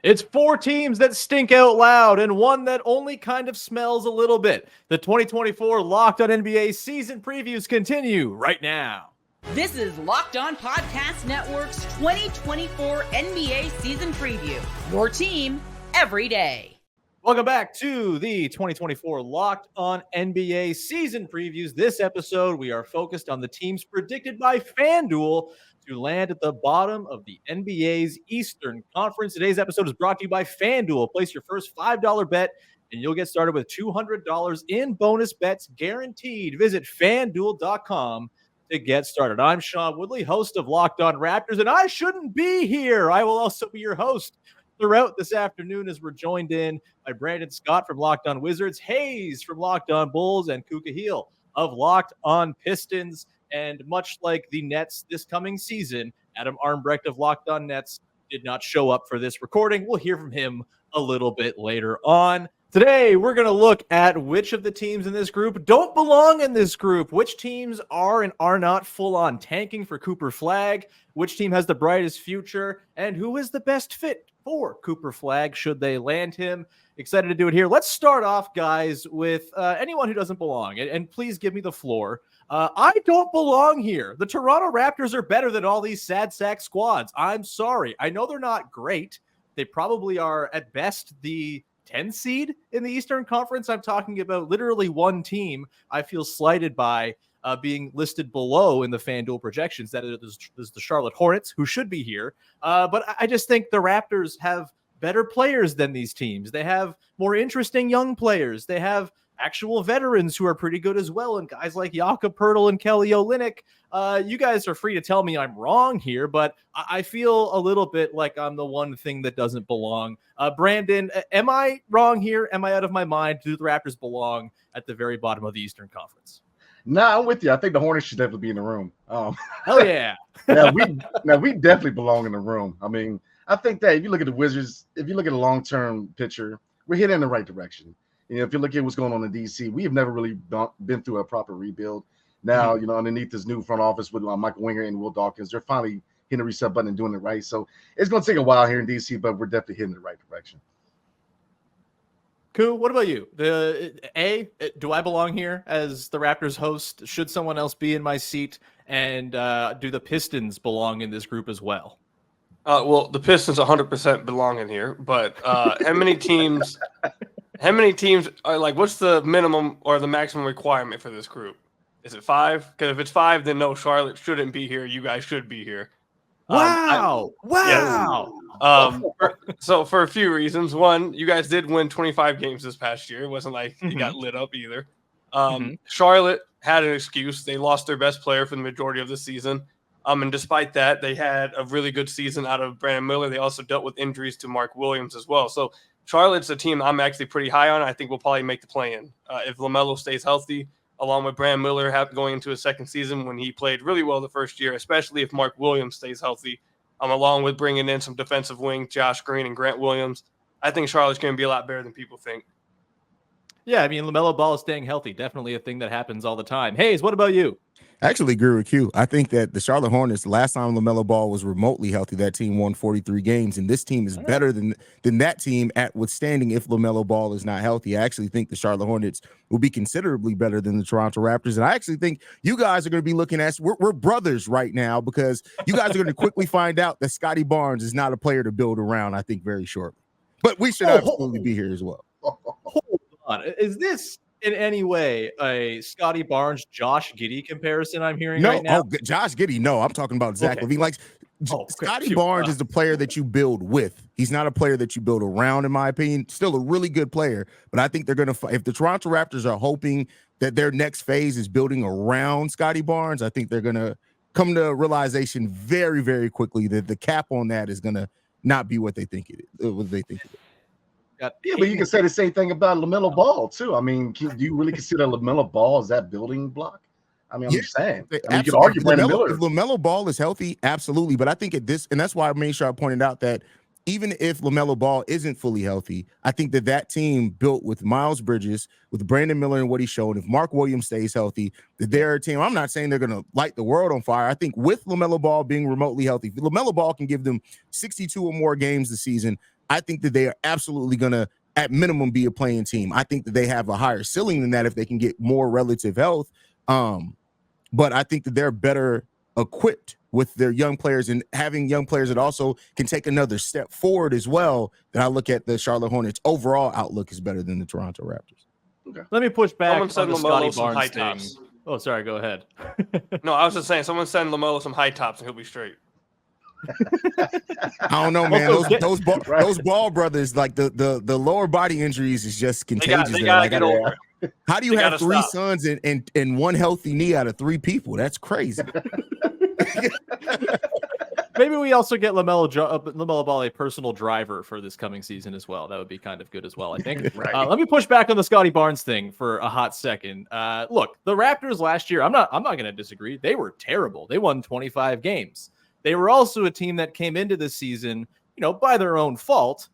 It's four teams that stink out loud and one that only kind of smells a little bit. The 2024 Locked On NBA season previews continue right now. This is Locked On Podcast Network's 2024 NBA season preview. Your team every day. Welcome back to the 2024 Locked On NBA season previews. This episode, we are focused on the teams predicted by FanDuel to land at the bottom of the NBA's Eastern Conference. Today's episode is brought to you by FanDuel. Place your first $5 bet, and you'll get started with $200 in bonus bets guaranteed. Visit FanDuel.com to get started. I'm Sean Woodley, host of Locked On Raptors, and I shouldn't be here. I will also be your host throughout this afternoon as we're joined in by Brandon Scott from Locked On Wizards, Hayes from Locked On Bulls, and Kuka Heel of Locked On Pistons. And much like the Nets this coming season, Adam Armbrecht of Locked On Nets did not show up for this recording. We'll hear from him a little bit later on. Today, we're going to look at which of the teams in this group don't belong in this group, which teams are and are not full-on tanking for Cooper Flagg, which team has the brightest future, and who is the best fit for Cooper Flagg should they land him. Excited to do it here. Let's start off, guys, with anyone who doesn't belong, and please give me the floor. I don't belong here. The Toronto Raptors are better than all these sad sack squads. I'm sorry. I know they're not great. They probably are, at best, the 10 seed in the Eastern Conference. I'm talking about literally one team I feel slighted by being listed below in the FanDuel projections. That is the Charlotte Hornets, who should be here. But I just think the Raptors have better players than these teams. They have more interesting young players. They have actual veterans who are pretty good as well, and guys like Jakob Poeltl and Kelly Olynyk. You guys are free to tell me I'm wrong here, but I feel a little bit like I'm the one thing that doesn't belong. Brandon, am I wrong here? Am I out of my mind? Do the Raptors belong at the very bottom of the Eastern Conference? No, I'm with you. I think the Hornets should definitely be in the room. Hell yeah. we definitely belong in the room. I mean, I think that if you look at the Wizards, if you look at the long-term picture, we're heading in the right direction. You know, if you look at what's going on in DC, we have never really been through a proper rebuild. Now, you know, underneath this new front office with Michael Winger and Will Dawkins, they're finally hitting the reset button and doing it right. So it's going to take a while here in DC, but we're definitely heading in the right direction. Cool. What about you? Do I belong here as the Raptors host? Should someone else be in my seat? And do the Pistons belong in this group as well? Well, the Pistons 100% belong in here, but how many teams are like, what's the minimum or the maximum requirement for this group? Is it 5? Because if it's 5, then no, Charlotte shouldn't be here. You guys should be here. Wow. So for a few reasons. One, you guys did win 25 games this past year. It wasn't like you got lit up either. Charlotte had an excuse. They lost their best player for the majority of the season. And despite that, they had a really good season out of Brandon Miller. They also dealt with injuries to Mark Williams as well. So Charlotte's a team I'm actually pretty high on. I think we'll probably make the play-in. If LaMelo stays healthy, along with Brandon Miller going into his second season when he played really well the first year, especially if Mark Williams stays healthy, along with bringing in some defensive wing, Josh Green and Grant Williams, I think Charlotte's going to be a lot better than people think. Yeah, I mean, LaMelo Ball is staying healthy. Definitely a thing that happens all the time. Hayes, what about you? I actually agree with Q. I think that the Charlotte Hornets, last time LaMelo Ball was remotely healthy, that team won 43 games, and this team is better than that team at withstanding if LaMelo Ball is not healthy. I actually think the Charlotte Hornets will be considerably better than the Toronto Raptors, and I actually think you guys are going to be looking at we're brothers right now because you guys are going to quickly find out that Scotty Barnes is not a player to build around, I think, very shortly. But we should absolutely be here as well. Hold on. Is this in any way a Scotty Barnes, Josh Giddey comparison I'm hearing right now? Oh, Josh Giddey, no. I'm talking about Zach LaVine. Like, Scotty Barnes is the player that you build with. He's not a player that you build around, in my opinion. Still a really good player, but I think they're going to – if the Toronto Raptors are hoping that their next phase is building around Scotty Barnes, I think they're going to come to a realization very, very quickly that the cap on that is going to not be what they think it is. What they think it is. Yeah, but you can say the same thing about LaMelo Ball too. I mean, do you really consider LaMelo Ball as that building block? I mean, I'm just saying. I mean, you can argue Brandon Miller. If LaMelo Ball is healthy, absolutely. But I think at this, and that's why I made sure I pointed out that even if LaMelo Ball isn't fully healthy, I think that team built with Miles Bridges, with Brandon Miller and what he's shown, if Mark Williams stays healthy, that they're a team. I'm not saying they're going to light the world on fire. I think with LaMelo Ball being remotely healthy, LaMelo Ball can give them 62 or more games this season. I think that they are absolutely going to, at minimum, be a playing team. I think that they have a higher ceiling than that if they can get more relative health. But I think that they're better equipped with their young players and having young players that also can take another step forward as well. That I look at the Charlotte Hornets overall outlook is better than the Toronto Raptors. Okay. Let me push back Someone on the send Scotty LaMelo some high Barnes thing. tops. Oh, sorry. Go ahead. No, I was just saying, someone send LaMelo some high tops and he'll be straight. I don't know, man. Also, Those ball brothers, like the lower body injuries is just contagious. They gotta get over it. How do you They have gotta three stop. sons and one healthy knee out of three people? That's crazy. Maybe we also get LaMelo Ball a personal driver for this coming season as well. That would be kind of good as well, I think. Right. Let me push back on the Scotty Barnes thing for a hot second. Look, the Raptors last year, I'm not going to disagree. They were terrible. They won 25 games. They were also a team that came into this season, by their own fault,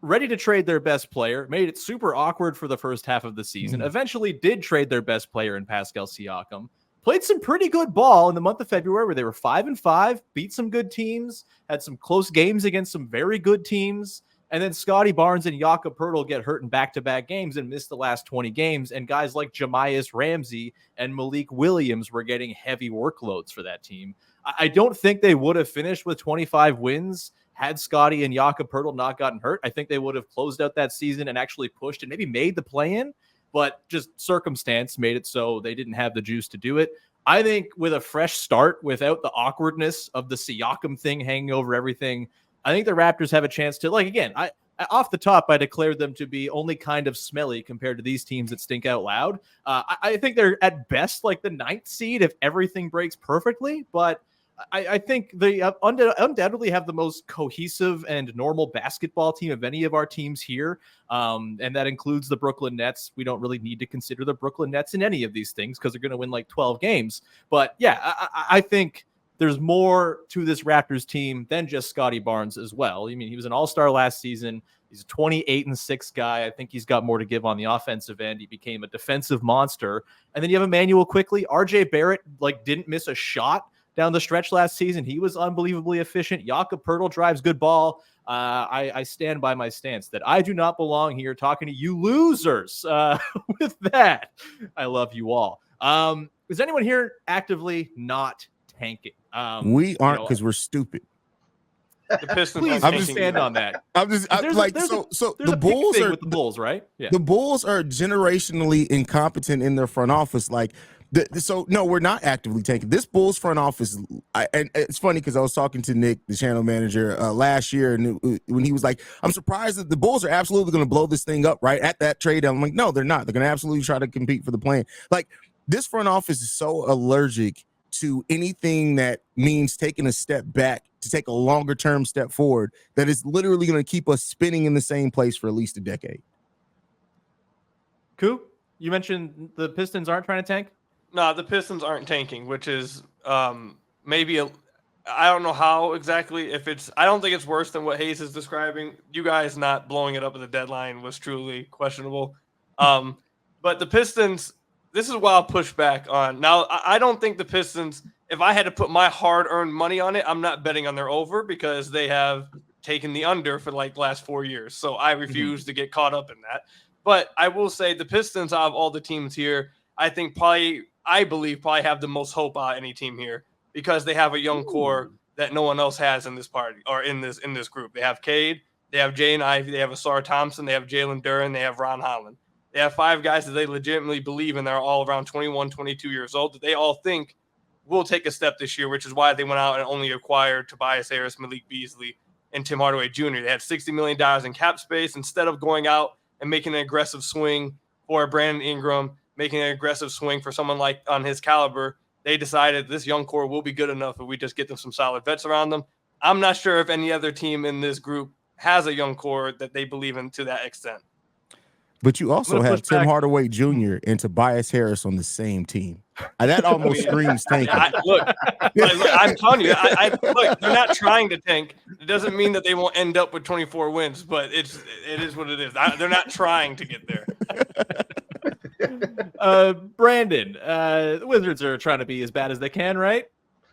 ready to trade their best player, made it super awkward for the first half of the season, eventually did trade their best player in Pascal Siakam, played some pretty good ball in the month of February where they were 5-5, beat some good teams, had some close games against some very good teams, and then Scotty Barnes and Jakob Poeltl get hurt in back-to-back games and miss the last 20 games, and guys like Jamias Ramsey and Malik Williams were getting heavy workloads for that team. I don't think they would have finished with 25 wins had Scotty and Jakob Poeltl not gotten hurt. I think they would have closed out that season and actually pushed and maybe made the play-in, but just circumstance made it so they didn't have the juice to do it. I think with a fresh start, without the awkwardness of the Siakam thing hanging over everything, I think the Raptors have a chance to, off the top, I declared them to be only kind of smelly compared to these teams that stink out loud. I think they're at best like the 9th seed if everything breaks perfectly, but I think they undoubtedly have the most cohesive and normal basketball team of any of our teams here. And that includes the Brooklyn Nets. We don't really need to consider the Brooklyn Nets in any of these things because they're going to win like 12 games. But yeah, I think there's more to this Raptors team than just Scotty Barnes as well. I mean, he was an all-star last season. He's a 28-6 guy. I think he's got more to give on the offensive end. He became a defensive monster. And then you have Emmanuel Quickley. RJ Barrett didn't miss a shot down the stretch last season. He was unbelievably efficient. Jakob Poeltl drives good ball. I stand by my stance that I do not belong here talking to you losers. With that, I love you all. Is anyone here actively not tanking? We aren't because we're stupid. The Pistons. Please stand on that. The Bulls are with the Bulls, right? Yeah. The Bulls are generationally incompetent in their front office. No, we're not actively tanking. This Bulls front office, and it's funny because I was talking to Nick, the channel manager, last year, and when he was like, I'm surprised that the Bulls are absolutely going to blow this thing up right at that trade. I'm like, no, they're not. They're going to absolutely try to compete for the play-in. This front office is so allergic to anything that means taking a step back to take a longer-term step forward that is literally going to keep us spinning in the same place for at least a decade. Coop, you mentioned the Pistons aren't trying to tank? No, the Pistons aren't tanking, which is maybe I don't know how exactly. I don't think it's worse than what Hayes is describing. You guys not blowing it up at the deadline was truly questionable. But the Pistons, this is why I'll push back on. Now, I don't think the Pistons, if I had to put my hard-earned money on it, I'm not betting on their over because they have taken the under for the last 4 years. So I refuse to get caught up in that. But I will say the Pistons, out of all the teams here, I believe probably have the most hope out of any team here because they have a young core that no one else has in this party or in this group. They have Cade, they have Jane Ivey, they have Asar Thompson, they have Jalen Duren, they have Ron Holland. They have 5 guys that they legitimately believe in. They're all around 21, 22 years old that they all think will take a step this year, which is why they went out and only acquired Tobias Harris, Malik Beasley, and Tim Hardaway Jr. They had $60 million in cap space. Instead of going out and making an aggressive swing for Brandon Ingram, making an aggressive swing for someone like on his caliber, they decided this young core will be good enough if we just get them some solid vets around them. I'm not sure if any other team in this group has a young core that they believe in to that extent. But you also have Tim Hardaway Jr. and Tobias Harris on the same team. That almost screams tanking. Look, I'm telling you, look, they're not trying to tank. It doesn't mean that they won't end up with 24 wins, but it is what it is. They're not trying to get there. Brandon, the Wizards are trying to be as bad as they can, right?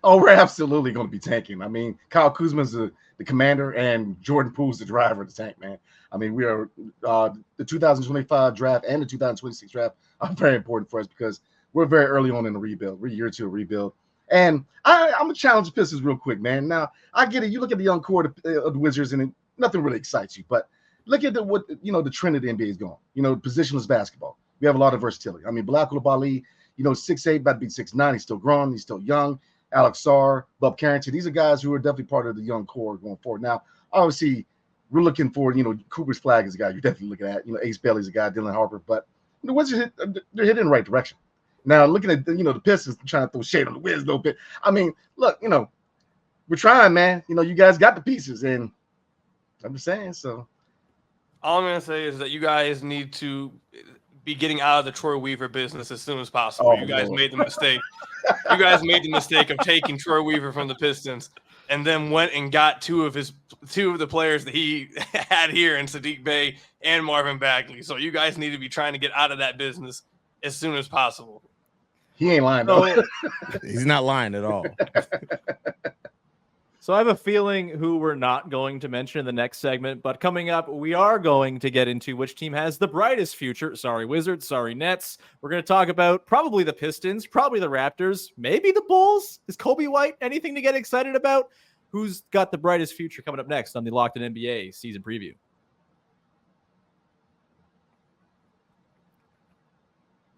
Oh, we're absolutely going to be tanking. I mean, Kyle Kuzma's the commander, and Jordan Poole's the driver of the tank, man. I mean, we are the 2025 draft and the 2026 draft are very important for us because we're very early on in the rebuild. We're a year or two of rebuild. And I'm going to challenge the Pistons real quick, man. Now, I get it. You look at the young core of the Wizards, and nothing really excites you. But look at the trend of the NBA is going. Positionless basketball. We have a lot of versatility. I mean, Bilal Coulibaly, 6'8", about to be 6'9". He's still growing. He's still young. Alex Sarr, Bob Carrington. These are guys who are definitely part of the young core going forward. Now, obviously, we're looking for, Cooper Flagg is a guy you're definitely looking at. Ace Bailey's a guy, Dylan Harper. But the Wizards, they're heading in the right direction. Now, looking at, the Pistons trying to throw shade on the Wiz a little bit. I mean, look, we're trying, man. You guys got the pieces, and I'm just saying, so. All I'm going to say is that you guys need to be getting out of the Troy Weaver business as soon as possible. You guys made the mistake. You guys made the mistake of taking Troy Weaver from the Pistons and then went and got two of the players that he had here in Sadiq Bey and Marvin Bagley. So you guys need to be trying to get out of that business as soon as possible. He ain't lying, though. He's not lying at all. So I have a feeling who we're not going to mention in the next segment, but coming up, we are going to get into which team has the brightest future. Sorry, Wizards. Sorry, Nets. We're going to talk about probably the Pistons, probably the Raptors, maybe the Bulls. Is Kobe White anything to get excited about? Who's got the brightest future coming up next on the Locked In NBA season preview?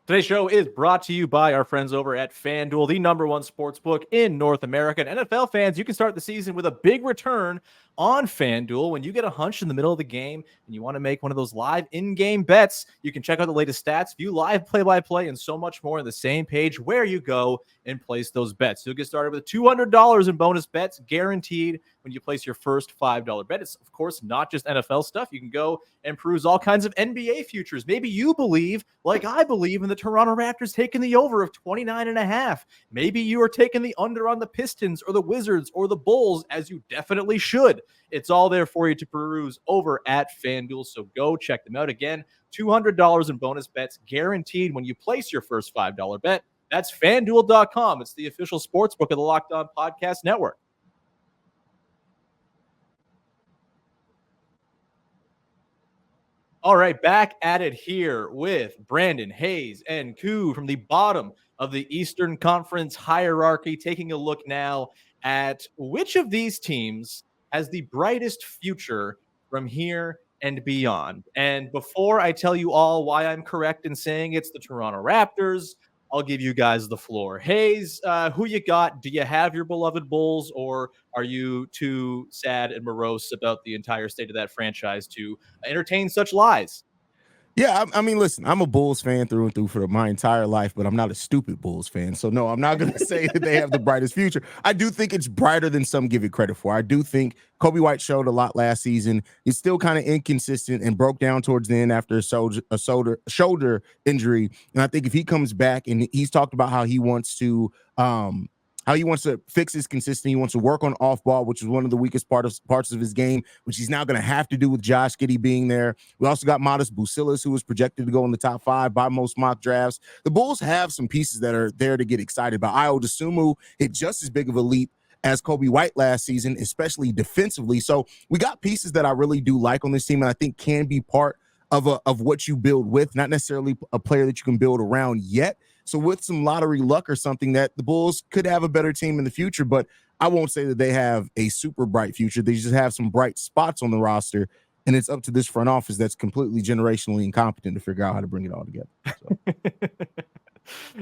Today's show is brought to you by our friends over at FanDuel, the #1 sportsbook in North America. And NFL fans, you can start the season with a big return on FanDuel. When you get a hunch in the middle of the game and you want to make one of those live in-game bets, you can check out the latest stats, view live play-by-play, and so much more on the same page where you go and place those bets. You'll get started with $200 in bonus bets guaranteed when you place your first $5 bet. It's, of course, not just NFL stuff. You can go and peruse all kinds of NBA futures. Maybe you believe, like I believe, in the Toronto Raptors taking the over of 29.5. Maybe you are taking the under on the Pistons or the Wizards or the Bulls, as you definitely should. It's all there for you to peruse over at FanDuel, so go check them out. Again, $200 in bonus bets guaranteed when you place your first $5 bet. That's FanDuel.com. It's the official sportsbook of the Locked On Podcast Network. All right, back at it here with Brandon, Hayes, and Koo from the bottom of the Eastern Conference hierarchy, taking a look now at which of these teams has the brightest future from here and beyond. And before I tell you all why I'm correct in saying it's the Toronto Raptors, I'll give you guys the floor. Hayes, who you got? Do you have your beloved Bulls, or are you too sad and morose about the entire state of that franchise to entertain such lies? Yeah, I mean, listen, I'm a Bulls fan through and through for my entire life, but I'm not a stupid Bulls fan. So, no, I'm not going to say that they have the brightest future. I do think it's brighter than some give it credit for. I do think Kobe White showed a lot last season. He's still kind of inconsistent and broke down towards the end after a shoulder injury. And I think if he comes back, and he's talked about how he wants to fix his consistency. He wants to work on off ball, which is one of the weakest parts of his game, which he's now going to have to do with Josh Giddey being there. We also got Modest Bucilis, who was projected to go in the top 5 by most mock drafts. The Bulls have some pieces that are there to get excited about. Ayo Dosunmu hit just as big of a leap as Kobe White last season, especially defensively. So we got pieces that I really do like on this team, and I think can be part of what you build with, not necessarily a player that you can build around yet. So with some lottery luck or something, that the Bulls could have a better team in the future, but I won't say that they have a super bright future. They just have some bright spots on the roster, and it's up to this front office that's completely generationally incompetent to figure out how to bring it all together.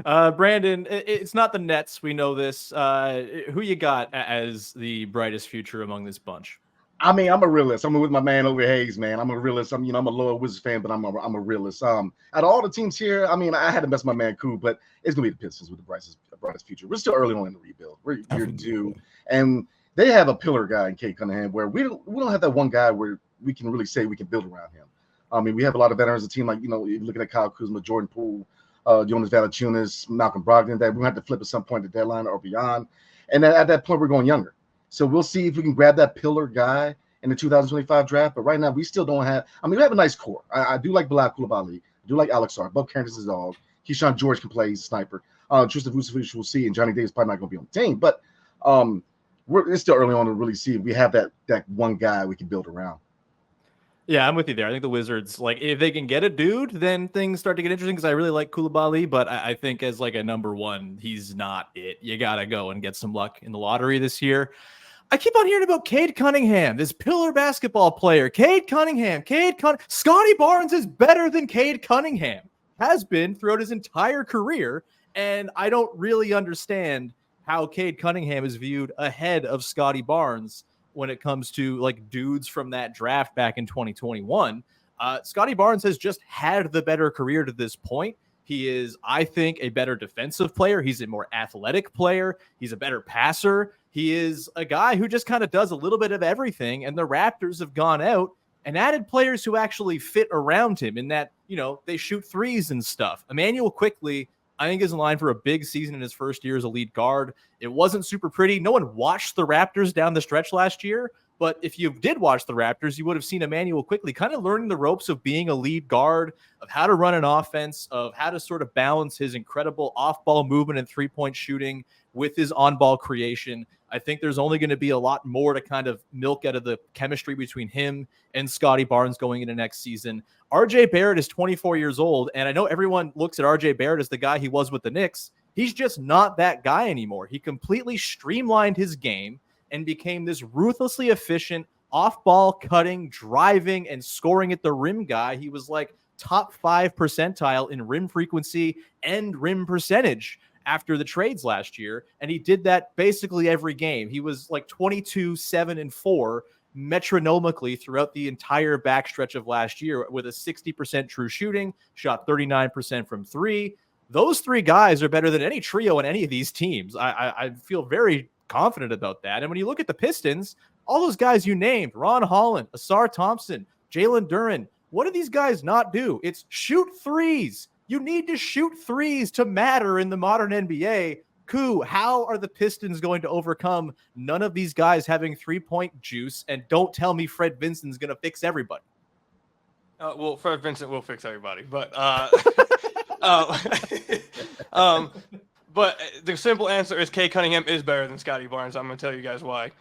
So. Brandon, it's not the Nets. We know this. Who you got as the brightest future among this bunch? I mean, I'm a realist. I'm with my man over Hayes, man. I'm a realist. I'm a loyal Wizards fan, but I'm a realist. Out of all the teams here, I mean, I had to mess my man Koo, but it's gonna be the Pistons with the brightest future. We're still early on in the rebuild. We're year 2, and they have a pillar guy in Kate Cunningham, where we don't have that one guy where we can really say we can build around him. I mean, we have a lot of veterans. A team like you're looking at Kyle Kuzma, Jordan Poole, Jonas Valanciunas, Malcolm Brogdon. That we're gonna have to flip at some point at the deadline or beyond. And at that point, we're going younger. So we'll see if we can grab that pillar guy in the 2025 draft. But right now, we still don't have – I mean, we have a nice core. I do like Bilal Coulibaly. I do like Alex Sarr. Bob Carrington's his dog. Keyshawn George can play. He's a sniper. Tristan Vucevic we'll see, and Johnny Davis probably not going to be on the team. But it's still early on to really see if we have that one guy we can build around. Yeah, I'm with you there. I think the Wizards, like, if they can get a dude, then things start to get interesting because I really like Koulibaly, but I think as like a number one, he's not it. You got to go and get some luck in the lottery this year. I keep on hearing about Cade Cunningham, this pillar basketball player. Cade Cunningham. Scotty Barnes is better than Cade Cunningham, has been throughout his entire career, and I don't really understand how Cade Cunningham is viewed ahead of Scotty Barnes when it comes to like dudes from that draft back in 2021. Scotty Barnes has just had the better career to this point. He is, I think, a better defensive player. He's a more athletic player. He's a better passer. He is a guy who just kind of does a little bit of everything. And the Raptors have gone out and added players who actually fit around him in that, you know, they shoot threes and stuff. Emmanuel Quickley, I think, is in line for a big season in his first year as a lead guard. It wasn't super pretty. No one watched the Raptors down the stretch last year, but if you did watch the Raptors, you would have seen Emmanuel Quickley kind of learning the ropes of being a lead guard, of how to run an offense, of how to sort of balance his incredible off-ball movement and three-point shooting with his on-ball creation. I think there's only going to be a lot more to kind of milk out of the chemistry between him and Scotty Barnes going into next season. RJ Barrett is 24 years old, and I know everyone looks at RJ Barrett as the guy he was with the Knicks. He's just not that guy anymore. He completely streamlined his game and became this ruthlessly efficient, off-ball cutting, driving, and scoring at the rim guy. He was like top 5 percentile in rim frequency and rim percentage after the trades last year, and he did that basically every game. He was like 22, 7, and 4 metronomically throughout the entire backstretch of last year with a 60% true shooting, shot 39% from three. Those three guys are better than any trio in any of these teams. I feel very confident about that. And when you look at the Pistons, all those guys you named, Ron Holland, Asar Thompson, Jalen Duren, what do these guys not do? It's shoot threes. You need to shoot threes to matter in the modern NBA. Koo, how are the Pistons going to overcome none of these guys having three-point juice? And don't tell me Fred Vincent's going to fix everybody. Well, Fred Vincent will fix everybody, but but the simple answer is Cade Cunningham is better than Scotty Barnes. I'm going to tell you guys why.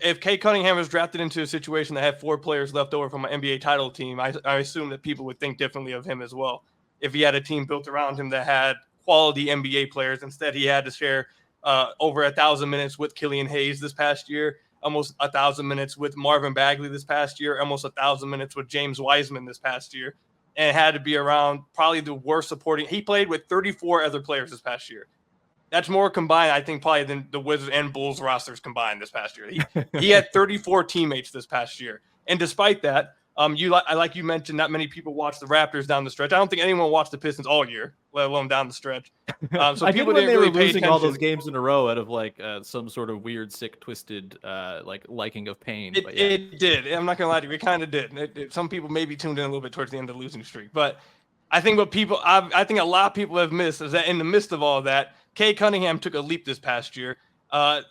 If Cade Cunningham was drafted into a situation that had 4 players left over from an NBA title team, I assume that people would think differently of him as well. If he had a team built around him that had quality NBA players, instead he had to share over 1,000 minutes with Killian Hayes this past year, almost 1,000 minutes with Marvin Bagley this past year, almost 1,000 minutes with James Wiseman this past year, and had to be around probably the worst supporting. He played with 34 other players this past year. That's more combined, I think, probably than the Wizards and Bulls rosters combined this past year. He had 34 teammates this past year. And despite that, like you mentioned, not many people watched the Raptors down the stretch. I don't think anyone watched the Pistons all year, let alone down the stretch. So I people did when didn't they really were pay losing attention. all those games in a row out of like some sort of weird, sick, twisted like liking of pain. But yeah. It did. I'm not gonna lie to you. It kind of did. Some people maybe tuned in a little bit towards the end of the losing streak, but I think I think a lot of people have missed is that in the midst of all that, Cade Cunningham took a leap this past year. Let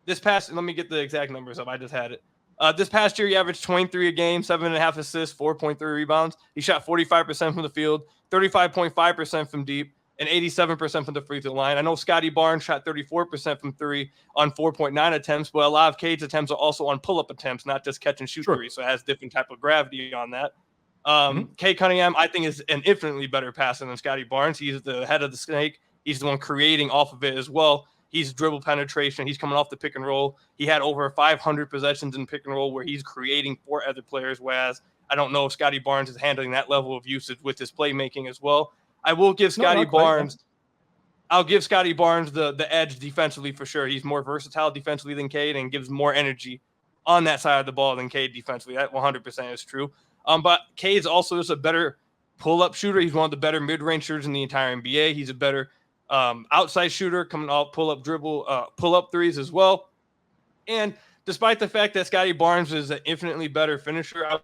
me get the exact numbers up. I just had it. This past year, he averaged 23 a game, 7.5 assists, 4.3 rebounds. He shot 45% from the field, 35.5% from deep, and 87% from the free throw line. I know Scotty Barnes shot 34% from three on 4.9 attempts, but a lot of Cade's attempts are also on pull-up attempts, not just catch and shoot threes. So it has different type of gravity on that. Cade Cunningham, I think, is an infinitely better passer than Scotty Barnes. He's the head of the snake. He's the one creating off of it as well. He's dribble penetration. He's coming off the pick and roll. He had over 500 possessions in pick and roll where he's creating for other players, whereas I don't know if Scotty Barnes is handling that level of usage with his playmaking as well. I will give Scotty Barnes – I'll give Scotty Barnes the edge defensively for sure. He's more versatile defensively than Cade and gives more energy on that side of the ball than Cade defensively. That 100% is true. But Cade's also just a better pull-up shooter. He's one of the better mid-range shooters in the entire NBA. He's a better outside shooter, coming off pull-up dribble, pull-up threes as well. And despite the fact that Scotty Barnes is an infinitely better finisher, I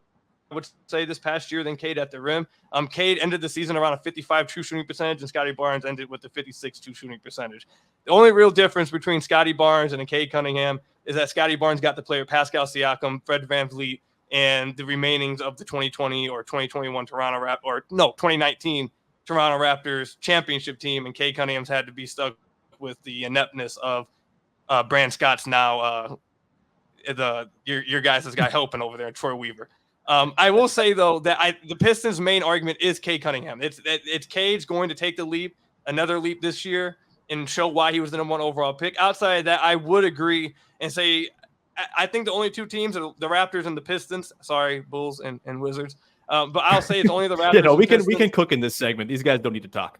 would say this past year than Cade at the rim. Cade ended the season around a 55 true shooting percentage, and Scotty Barnes ended with a 56 true shooting percentage. The only real difference between Scotty Barnes and Cade Cunningham is that Scotty Barnes got to play with Pascal Siakam, Fred VanVleet, and the remainings of the 2020 or 2021 2019 Toronto Raptors championship team, and Cade Cunningham's had to be stuck with the ineptness of Brand Scott's now your guys' guy helping over there, Troy Weaver. I will say though that the Pistons' main argument is Cade Cunningham. It's Cade's going to take the leap, another leap this year, and show why he was the #1 overall pick. Outside of that, I would agree and say I think the only two teams are the Raptors and the Pistons. Sorry, Bulls and Wizards. But I'll say it's only the Raptors. We can cook in this segment. These guys don't need to talk.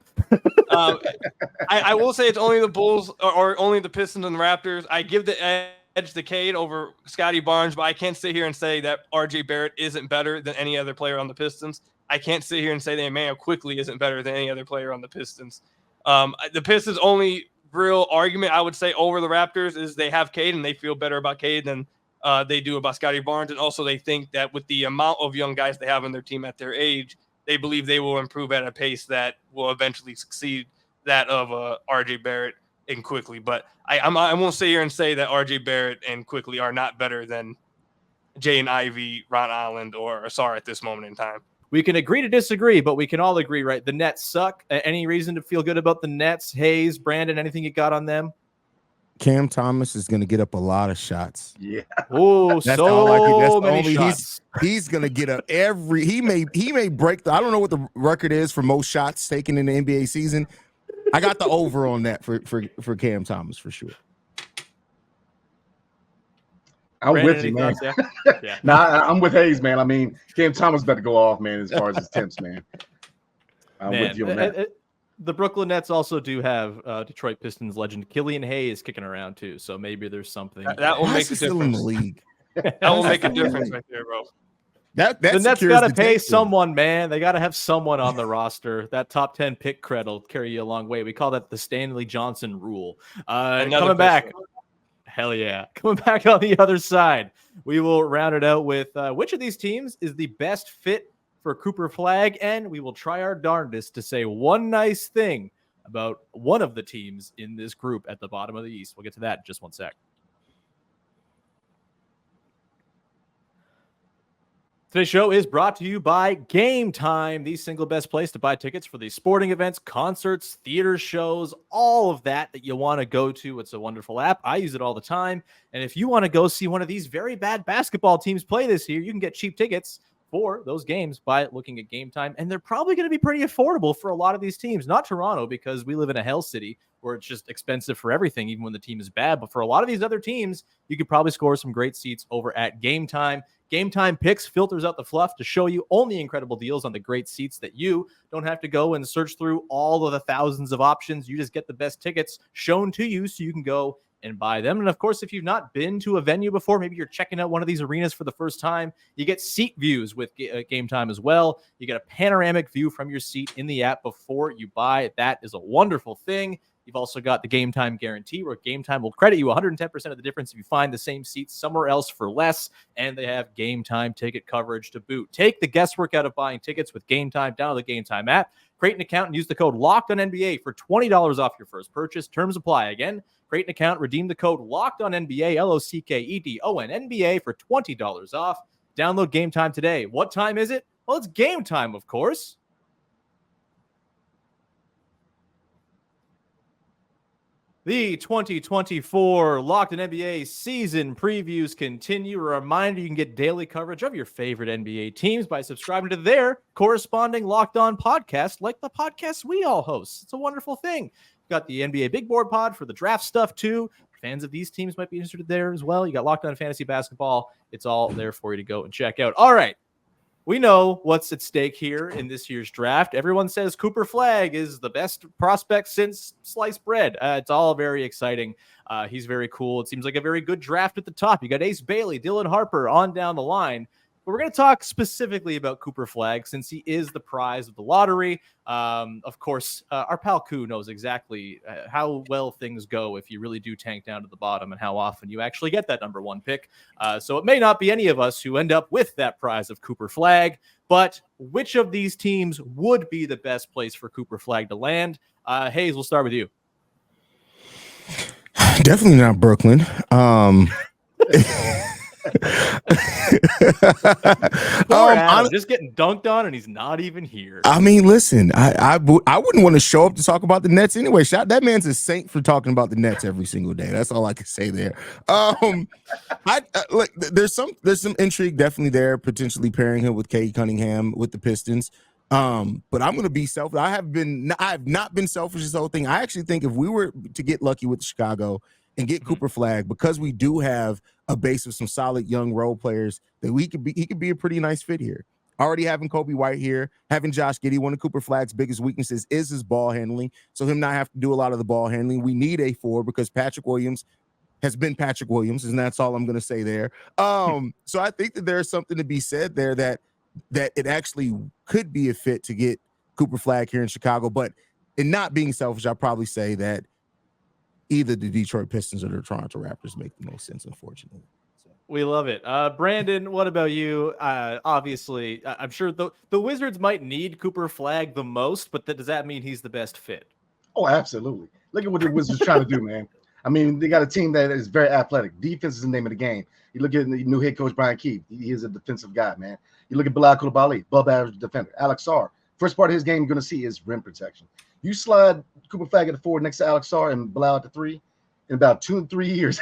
I will say it's only the Bulls or only the Pistons and the Raptors. I give the edge to Cade over Scotty Barnes, but I can't sit here and say that RJ Barrett isn't better than any other player on the Pistons. I can't sit here and say that Emmanuel Quickly isn't better than any other player on the Pistons. The Pistons' only real argument, I would say, over the Raptors is they have Cade and they feel better about Cade than they do about Scotty Barnes. And also they think that with the amount of young guys they have on their team at their age, they believe they will improve at a pace that will eventually succeed that of RJ Barrett and Quickly. But I won't sit here and say that RJ Barrett and Quickly are not better than Jay and Ivy, Ron Island, or Asar at this moment in time. We can agree to disagree, but we can all agree, right? The Nets suck. Any reason to feel good about the Nets? Hayes, Brandon, anything you got on them? Cam Thomas is going to get up a lot of shots. Yeah. Oh, so many shots. He's going to get up every. He may break I don't know what the record is for most shots taken in the NBA season. I got the over on that for Cam Thomas for sure. I'm Brandon, with you, man. Thoughts, yeah? I'm with Hayes, man. I mean, Cam Thomas better go off, man, as far as his temps, man. I'm with you on that. The Brooklyn Nets also do have Detroit Pistons legend Killian Hayes kicking around too, so maybe there's something that will make a difference in the league. That will make a difference right there, bro. The Nets got to pay someone, man. They got to have someone on the roster. That top 10 pick cred will carry you a long way. We call that the Stanley Johnson rule. Coming back. Hell yeah. Coming back on the other side, we will round it out with which of these teams is the best fit for Cooper Flagg, and we will try our darndest to say one nice thing about one of the teams in this group at the bottom of the East. We'll get to that in just one sec. Today's show is brought to you by Gametime, the single best place to buy tickets for these sporting events, concerts, theater shows, all of that you want to go to. It's a wonderful app. I use it all the time. And if you want to go see one of these very bad basketball teams play this year, you can get cheap tickets for those games by looking at Gametime. And they're probably going to be pretty affordable for a lot of these teams. Not Toronto, because we live in a hell city where it's just expensive for everything, even when the team is bad. But for a lot of these other teams, you could probably score some great seats over at Gametime. Gametime Picks filters out the fluff to show you only incredible deals on the great seats that you don't have to go and search through all of the thousands of options. You just get the best tickets shown to you so you can go and buy them. And of course, if you've not been to a venue before, maybe you're checking out one of these arenas for the first time, you get seat views with Gametime as well. You get a panoramic view from your seat in the app before you buy. That is a wonderful thing. You've also got the Gametime guarantee, where Gametime will credit you 110% of the difference if you find the same seats somewhere else for less, and they have Gametime ticket coverage to boot. Take the guesswork out of buying tickets with Gametime. Download the Gametime app, create an account, and use the code LOCKEDONNBA for $20 off your first purchase. Terms apply. Again, create an account, redeem the code LOCKEDONNBA, LOCKEDONNBA for $20 off. Download Gametime today. What time is it? Well, it's game time, of course. The 2024 Locked On NBA season previews continue. A reminder, you can get daily coverage of your favorite NBA teams by subscribing to their corresponding Locked On podcast, like the podcast we all host. It's a wonderful thing. You've got the NBA Big Board pod for the draft stuff, too. Fans of these teams might be interested there as well. You got Locked On Fantasy Basketball. It's all there for you to go and check out. All right. We know what's at stake here in this year's draft. Everyone says Cooper Flagg is the best prospect since sliced bread. It's all very exciting. He's very cool. It seems like a very good draft at the top. You got Ace Bailey, Dylan Harper on down the line. But we're going to talk specifically about Cooper Flagg since he is the prize of the lottery. Of course, our pal Koo knows exactly how well things go if you really do tank down to the bottom and how often you actually get that number one pick. So it may not be any of us who end up with that prize of Cooper Flagg, but which of these teams would be the best place for Cooper Flagg to land? Hayes, we'll start with you. Definitely not Brooklyn. Poor Adam, just getting dunked on, and he's not even here. I mean, listen, I wouldn't want to show up to talk about the Nets anyway. That man's a saint for talking about the Nets every single day. That's all I can say there. Look, there's some intrigue definitely there, potentially pairing him with Cade Cunningham with the Pistons. But I'm going to be selfish. I have not been selfish this whole thing. I actually think if we were to get lucky with Chicago and get Cooper Flagg, because we do have a base of some solid young role players, that he could be a pretty nice fit here. Already having Kobe White here, having Josh Giddey, one of Cooper Flagg's biggest weaknesses is his ball handling. So him not have to do a lot of the ball handling. We need a 4 because Patrick Williams has been Patrick Williams, and that's all I'm going to say there. So I think that there's something to be said there that it actually could be a fit to get Cooper Flagg here in Chicago. But in not being selfish, I'll probably say that either the Detroit Pistons or the Toronto Raptors make the most sense, unfortunately. We love it. Brandon, what about you? Obviously, I'm sure the Wizards might need Cooper Flagg the most, but does that mean he's the best fit? Oh, absolutely. Look at what the Wizards trying to do, man. I mean, they got a team that is very athletic. Defense is the name of the game. You look at the new head coach, Brian Keefe. He is a defensive guy, man. You look at Bilal Coulibaly, above average defender. Alex Sarr, first part of his game you're going to see is rim protection. You slide Cooper Flagg at the 4 next to Alex Sarr and Bilal at the 3, in about 2 and 3 years,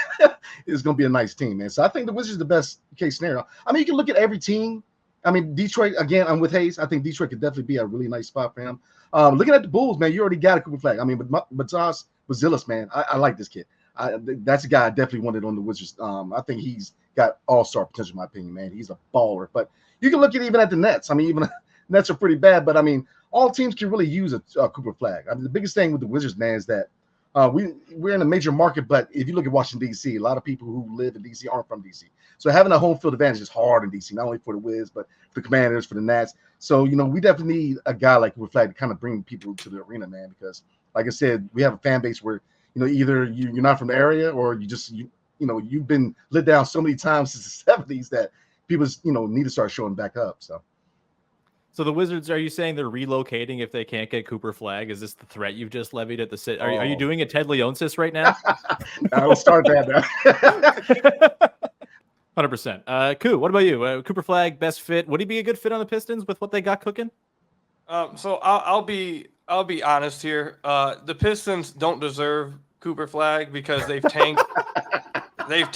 it's going to be a nice team, man. So I think the Wizards are the best case scenario. I mean, you can look at every team. I mean, Detroit, again, I'm with Hayes. I think Detroit could definitely be a really nice spot for him. Looking at the Bulls, man, you already got a Cooper Flagg. I mean, but Matas Bazilis, man, I like this kid. That's a guy I definitely wanted on the Wizards. I think he's got all-star potential, in my opinion, man. He's a baller. But you can look even at the Nets. I mean, even Nets are pretty bad, but I mean, all teams can really use a Cooper Flagg. I mean, the biggest thing with the Wizards, man, is that we're in a major market, but if you look at Washington, D.C., a lot of people who live in D.C. aren't from D.C. So having a home field advantage is hard in D.C., not only for the Wiz, but for the Commanders, for the Nats. So, we definitely need a guy like Cooper Flagg to kind of bring people to the arena, man, because, like I said, we have a fan base where, either you're not from the area or you've been let down so many times since the 70s that people, need to start showing back up, So the Wizards, are you saying they're relocating if they can't get Cooper Flagg? Is this the threat you've just levied at the city? Are you doing a Ted Leonsis right now? I will start that now. 100%. Koo, what about you? Cooper Flagg, best fit. Would he be a good fit on the Pistons with what they got cooking? So I'll be honest here. The Pistons don't deserve Cooper Flagg because they've tanked. they've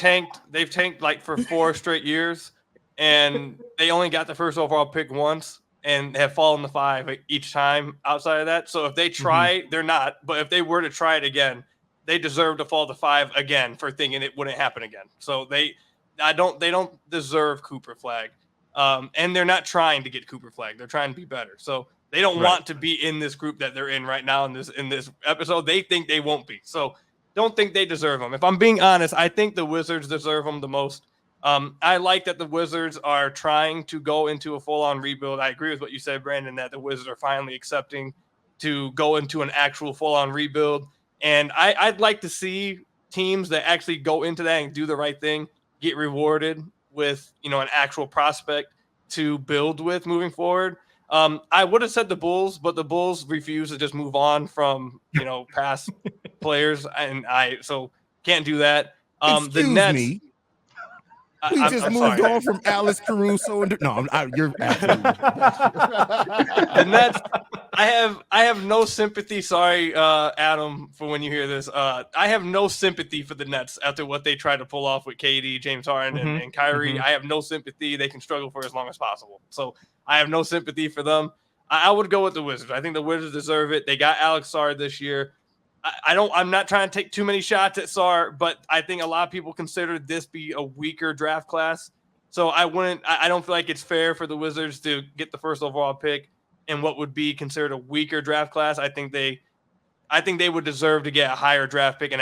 tanked like for 4 straight years, and they only got the first overall pick once. And have fallen to 5 each time outside of that. So if they try, they're not. But if they were to try it again, they deserve to fall to 5 again for thinking it wouldn't happen again. So they don't deserve Cooper Flagg. And they're not trying to get Cooper Flagg. They're trying to be better. So they don't want to be in this group that they're in right now in this episode. They think they won't be. So don't think they deserve them. If I'm being honest, I think the Wizards deserve them the most. I like that the Wizards are trying to go into a full-on rebuild. I agree with what you said, Brandon, that the Wizards are finally accepting to go into an actual full-on rebuild. And I'd like to see teams that actually go into that and do the right thing get rewarded with, an actual prospect to build with moving forward. I would have said the Bulls, but the Bulls refuse to just move on from, past players. And so can't do that. The Nets. Me. We just moved on from Alex Caruso. You're absolutely the Nets. I have no sympathy. Sorry, Adam, for when you hear this. I have no sympathy for the Nets after what they tried to pull off with KD, James Harden, and Kyrie. I have no sympathy. They can struggle for as long as possible. So I have no sympathy for them. I would go with the Wizards. I think the Wizards deserve it. They got Alex Sarr this year. I'm not trying to take too many shots at Sarr, but I think a lot of people consider this be a weaker draft class. So I don't feel like it's fair for the Wizards to get the first overall pick in what would be considered a weaker draft class. I think they would deserve to get a higher draft pick and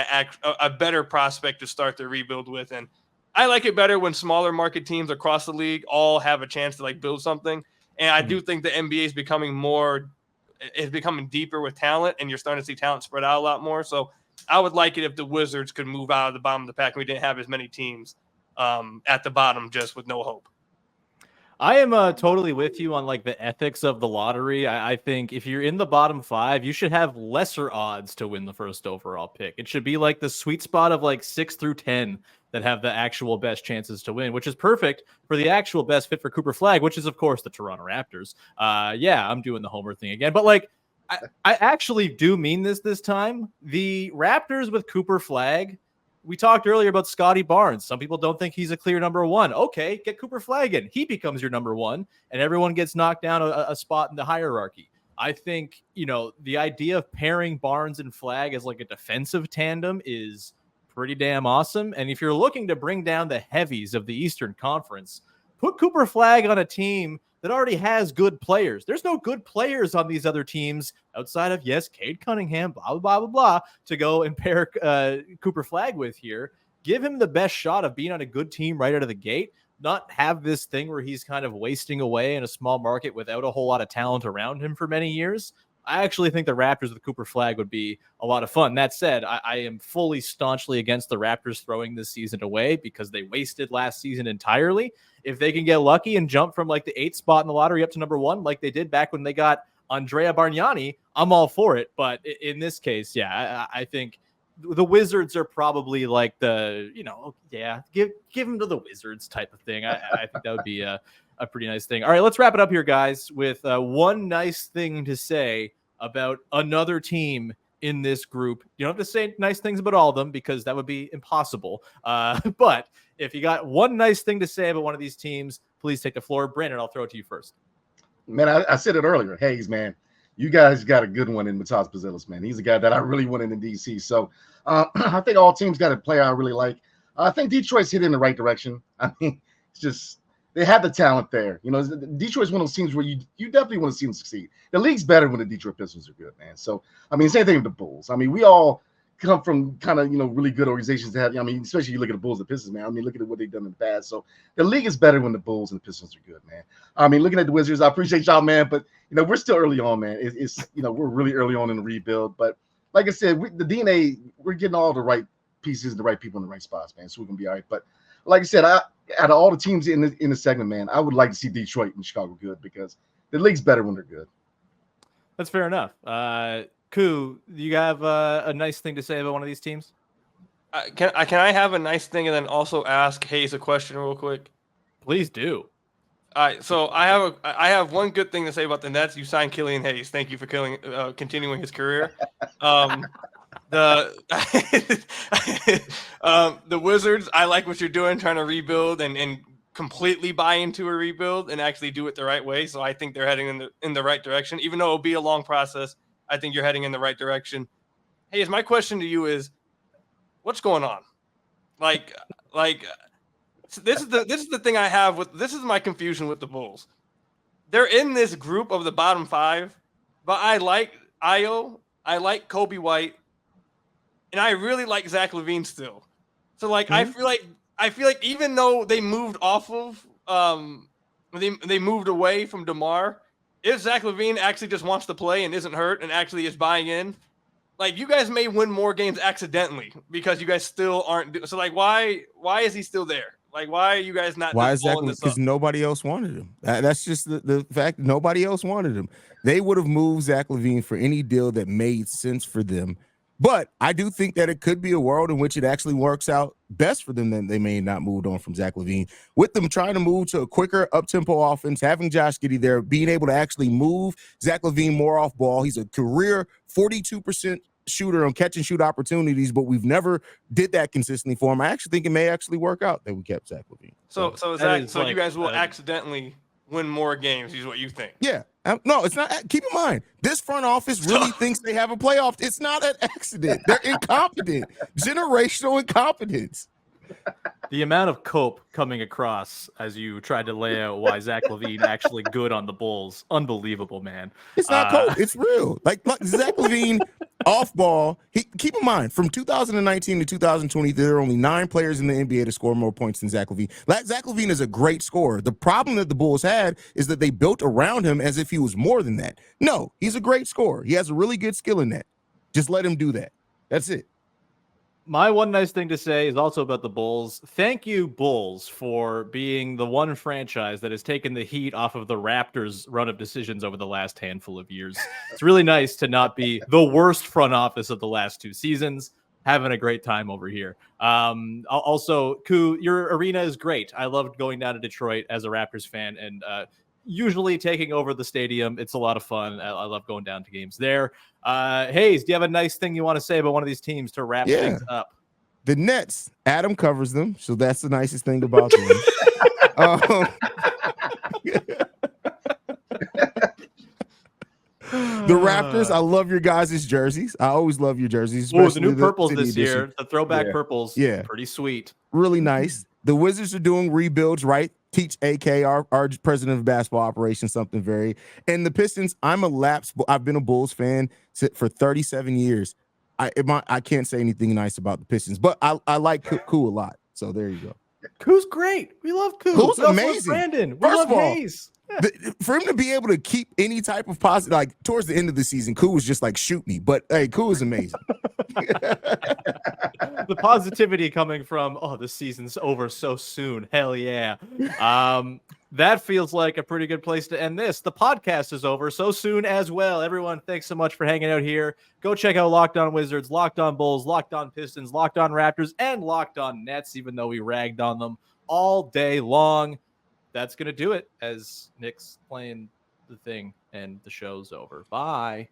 a better prospect to start their rebuild with. And I like it better when smaller market teams across the league all have a chance to build something. And I do think the NBA is becoming deeper with talent, and you're starting to see talent spread out a lot more. So I would like it if the Wizards could move out of the bottom of the pack and we didn't have as many teams at the bottom just with no hope. I am totally with you on the ethics of the lottery. I think if you're in the bottom 5, you should have lesser odds to win the first overall pick. It should be the sweet spot of 6 through 10 that have the actual best chances to win, which is perfect for the actual best fit for Cooper Flagg, which is, of course, the Toronto Raptors. Yeah, I'm doing the homer thing again. But, like, I actually do mean this time. The Raptors with Cooper Flagg, we talked earlier about Scotty Barnes. Some people don't think he's a clear number one. Okay, get Cooper Flagg in. He becomes your number one, and everyone gets knocked down a spot in the hierarchy. I think, the idea of pairing Barnes and Flagg as like a defensive tandem is pretty damn awesome. And if you're looking to bring down the heavies of the Eastern Conference, put Cooper Flagg on a team that already has good players. There's no good players on these other teams outside of, yes, Cade Cunningham, blah, blah, blah, blah, blah, to go and pair Cooper Flagg with here. Give him the best shot of being on a good team right out of the gate, not have this thing where he's kind of wasting away in a small market without a whole lot of talent around him for many years. I actually think the Raptors with Cooper Flagg would be a lot of fun. That said, I am fully staunchly against the Raptors throwing this season away because they wasted last season entirely. If they can get lucky and jump from like the 8th spot in the lottery up to number 1, like they did back when they got Andrea Bargnani, I'm all for it. But in this case, yeah, I think the Wizards are probably like the, give them to the Wizards type of thing. I think that would be a pretty nice thing. All right, let's wrap it up here, guys, with one nice thing to say about another team in this group. You don't have to say nice things about all of them because that would be impossible. But if you got one nice thing to say about one of these teams, please take the floor. Brandon, I'll throw it to you first. Man, I said it earlier. Hayes, man, you guys got a good one in Matas Bazilis, man. He's a guy that I really wanted in DC. So I think all teams got a player I really like. I think Detroit's hit in the right direction. I mean, it's just they have the talent there. Detroit's one of those teams where you definitely want to see them succeed. The league's better when the Detroit Pistons are good, man. So, I mean, same thing with the Bulls. I mean, we all come from kind of, really good organizations that have, especially you look at the Bulls and the Pistons, man. I mean, look at what they've done in the past. So the league is better when the Bulls and the Pistons are good, man. I mean, looking at the Wizards, I appreciate y'all, man, but, we're still early on, man. It's we're really early on in the rebuild. But like I said, the DNA, we're getting all the right pieces, the right people in the right spots, man. So we're going to be all right. But like I said, out of all the teams in the segment, man, I would like to see Detroit and Chicago good because the league's better when they're good. That's fair enough. Koo, do you have a nice thing to say about one of these teams? Can I have a nice thing and then also ask Hayes a question real quick? Please do. All right, so I have one good thing to say about the Nets. You signed Killian Hayes. Thank you for continuing his career. The Wizards, I like what you're doing, trying to rebuild and completely buy into a rebuild and actually do it the right way. So I think they're heading in the right direction. Even though it'll be a long process, I think you're heading in the right direction. Hey, my question to you is, what's going on? Like this is the thing I have with this is my confusion with the Bulls. They're in this group of the bottom 5, but I like Ayo, I like Kobe White, and I really like Zach LaVine still. So I feel like even though they moved off of they moved away from DeMar, if Zach LaVine actually just wants to play and isn't hurt and actually is buying in, you guys may win more games accidentally because you guys still aren't. So why is he still there? Why are you guys not? Why is that? Because nobody else wanted him. That's just the fact. Nobody else wanted him. They would have moved Zach LaVine for any deal that made sense for them. But I do think that it could be a world in which it actually works out best for them. Then they may not moved on from Zach LaVine. With them trying to move to a quicker up-tempo offense, having Josh Giddey there, being able to actually move Zach LaVine more off ball. He's a career 42% shooter on catch and shoot opportunities, but we've never did that consistently for him. I actually think it may actually work out that we kept Zach LaVine. So you guys will accidentally win more games, is what you think? Yeah. No, it's not. Keep in mind, this front office really thinks they have a playoff. It's not an accident. They're incompetent. Generational incompetence. The amount of cope coming across as you tried to lay out why Zach LaVine actually good on the Bulls, unbelievable, man. It's not cope. It's real. Like Zach LaVine off ball. Keep in mind, from 2019 to 2020, there are only 9 players in the NBA to score more points than Zach LaVine. Zach LaVine is a great scorer. The problem that the Bulls had is that they built around him as if he was more than that. No, he's a great scorer. He has a really good skill in that. Just let him do that. That's it. My one nice thing to say is also about the Bulls. Thank you, Bulls, for being the one franchise that has taken the heat off of the Raptors' run of decisions over the last handful of years. It's really nice to not be the worst front office of the last 2 seasons. having a great time over here. Also, Koo, your arena is great. I loved going down to Detroit as a Raptors fan, and usually taking over the stadium. It's a lot of fun. I love going down to games there. Hayes, do you have a nice thing you want to say about one of these teams to wrap things up? The Nets, Adam covers them, so that's the nicest thing about them. The Raptors, I love your guys' jerseys. I always love your jerseys. Oh, the new purples this edition. year. The throwback purples. Yeah. Pretty sweet. Really nice. The Wizards are doing rebuilds, right? Teach AK, our president of basketball operations, something very. And the Pistons, I've been a Bulls fan for 37 years. I can't say anything nice about the Pistons, but I like Koo a lot. So there you go. Koo's great. We love Koo. Koo's amazing. Brandon. We First love of all, Hayes. For him to be able to keep any type of positive, like towards the end of the season, Koo was just like, shoot me. But hey, Koo is amazing. The positivity coming from, oh, the season's over so soon. Hell yeah. That feels like a pretty good place to end this. The podcast is over so soon as well. Everyone, thanks so much for hanging out here. Go check out Locked On Wizards, Locked On Bulls, Locked On Pistons, Locked On Raptors, and Locked On Nets, even though we ragged on them all day long. That's going to do it as Nick's playing the thing and the show's over. Bye.